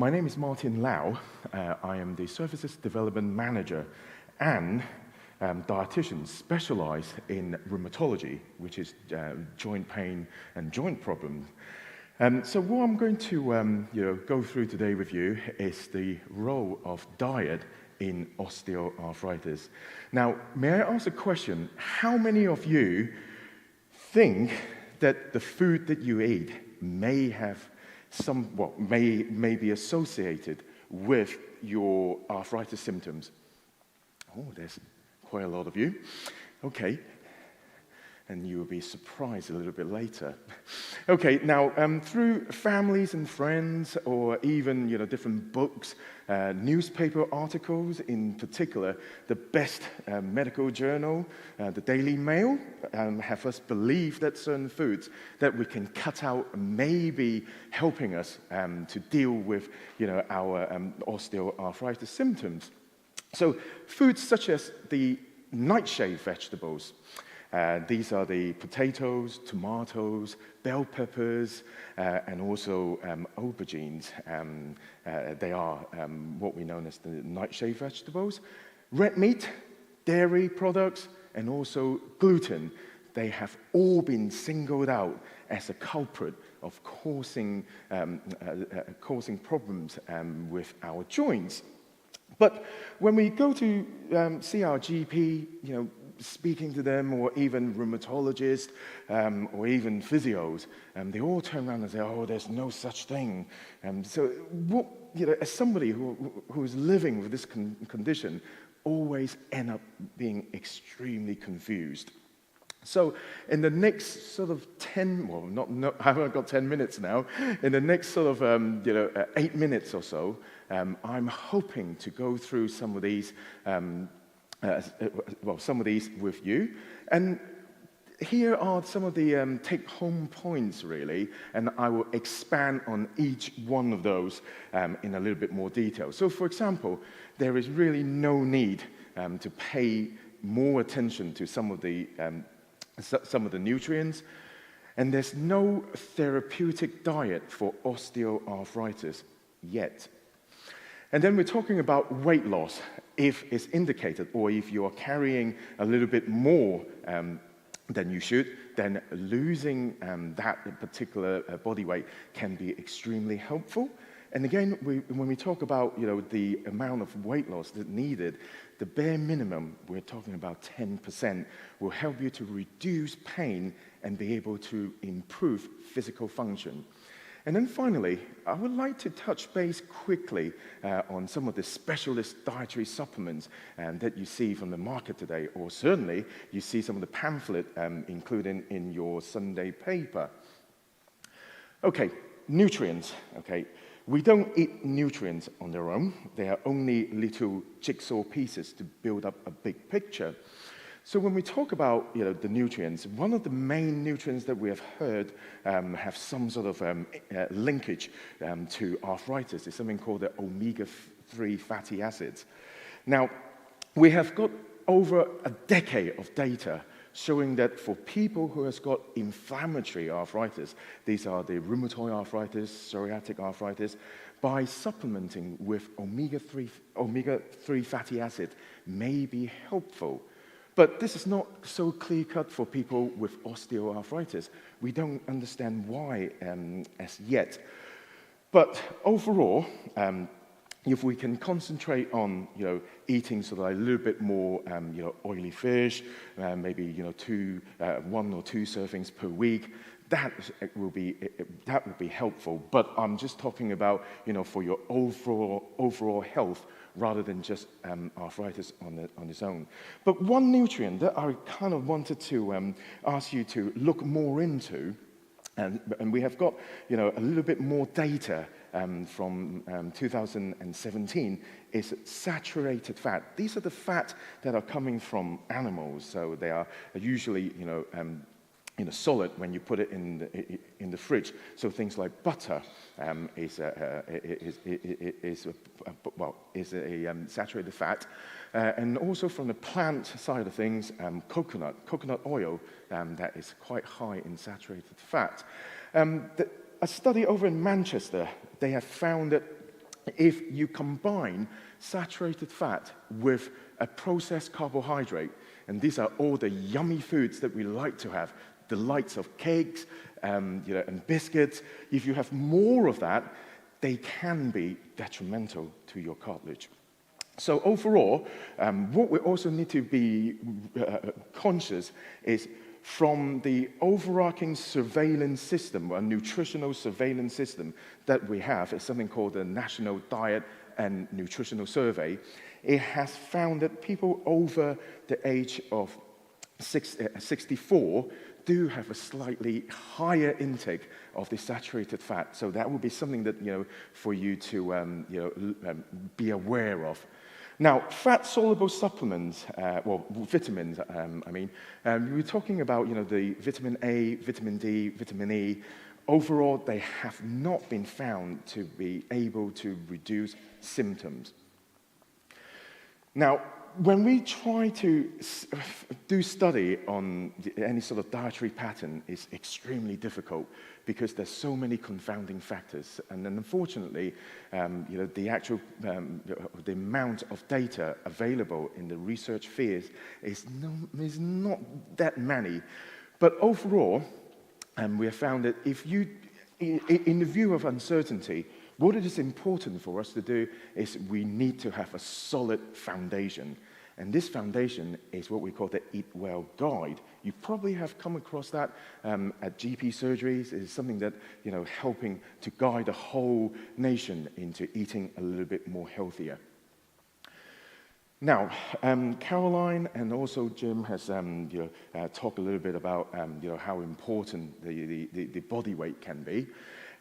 My name is Martin Lau. I am the Services Development Manager and dietitian specialized in rheumatology, which is joint pain and joint problems. So what I'm going to go through today with you is the role of diet in osteoarthritis. Now, may I ask a question? How many of you think that the food that you eat may have may be associated with your arthritis symptoms? Oh, there's quite a lot of you. Okay. And you will be surprised a little bit later. Okay, now through families and friends, or even different books, newspaper articles, in particular, the best medical journal, the Daily Mail, have us believe that certain foods that we can cut out may be helping us to deal with our osteoarthritis symptoms. So foods such as the nightshade vegetables. These are the potatoes, tomatoes, bell peppers, and also aubergines. They are what we know as the nightshade vegetables. Red meat, dairy products, and also gluten. They have all been singled out as a culprit of causing problems with our joints. But when we go to see our GP, speaking to them, or even rheumatologists, or even physios, they all turn around and say, "Oh, there's no such thing." So, as somebody who is living with this condition, always end up being extremely confused. So, in the next sort of I haven't got 10 minutes now. In the next sort of 8 minutes or so, I'm hoping to go through some of these. Some of these with you. And here are some of the take-home points, really, and I will expand on each one of those in a little bit more detail. So, for example, there is really no need to pay more attention to some of the nutrients, and there's no therapeutic diet for osteoarthritis yet. And then we're talking about weight loss, if it's indicated, or if you are carrying a little bit more than you should, then losing that particular body weight can be extremely helpful. And again, when we talk about the amount of weight loss that's needed, the bare minimum, we're talking about 10%, will help you to reduce pain and be able to improve physical function. And then finally, I would like to touch base quickly on some of the specialist dietary supplements that you see from the market today, or certainly you see some of the pamphlet included in your Sunday paper. Okay, nutrients. Okay, we don't eat nutrients on their own. They are only little jigsaw pieces to build up a big picture. So when we talk about the nutrients, one of the main nutrients that we have heard have some sort of linkage to arthritis is something called the omega-3 fatty acids. Now, we have got over a decade of data showing that for people who has got inflammatory arthritis, these are the rheumatoid arthritis, psoriatic arthritis, by supplementing with omega-3 fatty acid may be helpful. But this is not so clear-cut for people with osteoarthritis. We don't understand why as yet. But overall, if we can concentrate on eating sort of a little bit more oily fish, maybe 1 or 2 servings per week, that will be helpful. But I'm just talking about for your overall health, rather than just arthritis on its own. But one nutrient that I kind of wanted to ask you to look more into, and we have got a little bit more data from 2017, is saturated fat. These are the fat that are coming from animals, so they are usually solid when you put it in the fridge. So things like butter is a saturated fat, and also from the plant side of things, coconut oil that is quite high in saturated fat. A study over in Manchester, they have found that if you combine saturated fat with a processed carbohydrate, and these are all the yummy foods that we like to have, the likes of cakes, and biscuits, if you have more of that, they can be detrimental to your cartilage. So overall, what we also need to be conscious is from the overarching surveillance system, a nutritional surveillance system that we have, is something called the National Diet and Nutritional Survey. It has found that people over the age of 64 do have a slightly higher intake of the saturated fat. So that would be something that, for you to, be aware of. Now, fat-soluble supplements, vitamins, we're talking about, the vitamin A, vitamin D, vitamin E. Overall, they have not been found to be able to reduce symptoms. Now, when we try to do study on any sort of dietary pattern, it's extremely difficult because there's so many confounding factors. And then unfortunately, the actual the amount of data available in the research spheres is not that many. But overall, we have found that if you, in the view of uncertainty, what it is important for us to do is we need to have a solid foundation. And this foundation is what we call the Eat Well Guide. You probably have come across that at GP surgeries. It's something that, helping to guide the whole nation into eating a little bit more healthier. Now, Caroline and also Jim has talked a little bit about how important the body weight can be.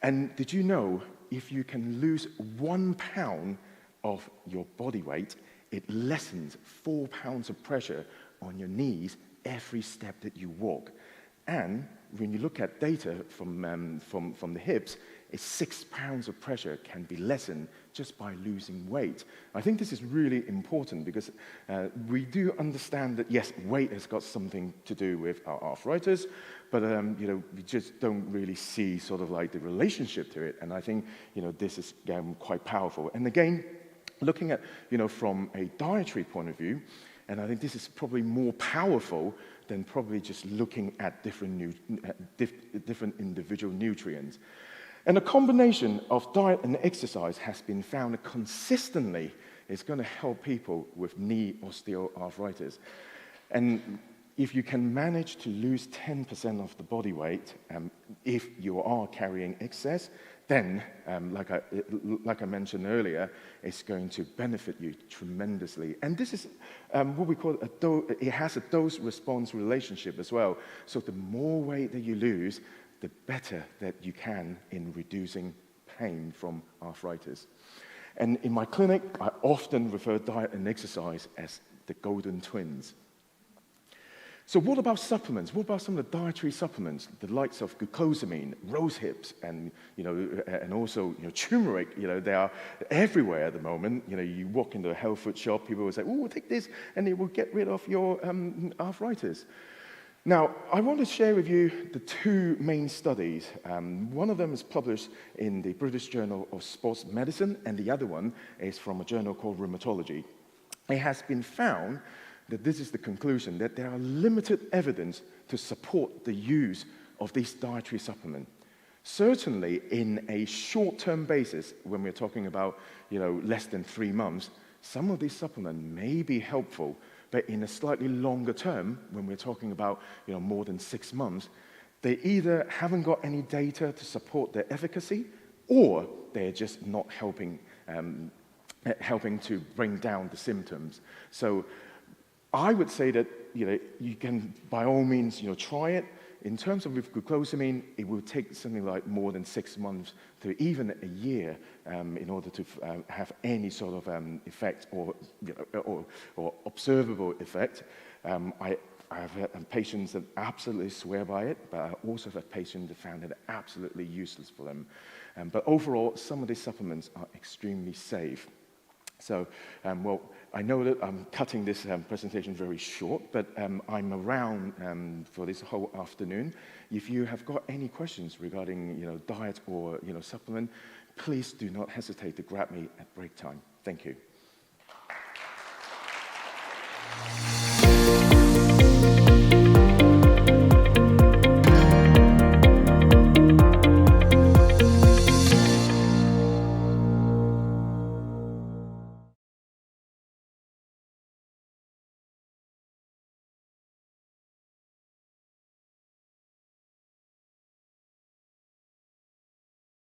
And did you know if you can lose 1 pound of your body weight, it lessens 4 pounds of pressure on your knees every step that you walk. And when you look at data from the hips, it's 6 pounds of pressure can be lessened just by losing weight. I think this is really important because we do understand that, yes, weight has got something to do with our arthritis, but we just don't really see sort of like the relationship to it. And I think, this is quite powerful. And again, looking at, from a dietary point of view, and I think this is probably more powerful than probably just looking at different individual nutrients. And a combination of diet and exercise has been found consistently is going to help people with knee osteoarthritis. And if you can manage to lose 10% of the body weight, if you are carrying excess, then, like I mentioned earlier, it's going to benefit you tremendously. And this is what we call it has a dose-response relationship as well. So the more weight that you lose, the better that you can in reducing pain from arthritis. And in my clinic, I often refer diet and exercise as the golden twins. So what about supplements? What about some of the dietary supplements, the likes of glucosamine, rose hips, and and also turmeric? They are everywhere at the moment. You walk into a health food shop, people will say, "Oh, take this, and it will get rid of your arthritis." Now, I want to share with you the two main studies. One of them is published in the British Journal of Sports Medicine, and the other one is from a journal called Rheumatology. It has been found that this is the conclusion, that there are limited evidence to support the use of these dietary supplements. Certainly, in a short-term basis, when we're talking about less than 3 months, some of these supplements may be helpful, but in a slightly longer term, when we're talking about more than 6 months, they either haven't got any data to support their efficacy, or they're just not helping to bring down the symptoms. So I would say that you can, by all means, try it. In terms of with glucosamine, it will take something like more than 6 months to even a year in order to have any sort of effect or observable effect. I have had patients that absolutely swear by it, but I also have patients that found it absolutely useless for them. But overall, some of these supplements are extremely safe. So, well, I know that I'm cutting this presentation very short, but I'm around for this whole afternoon. If you have got any questions regarding, diet or, supplement, please do not hesitate to grab me at break time. Thank you.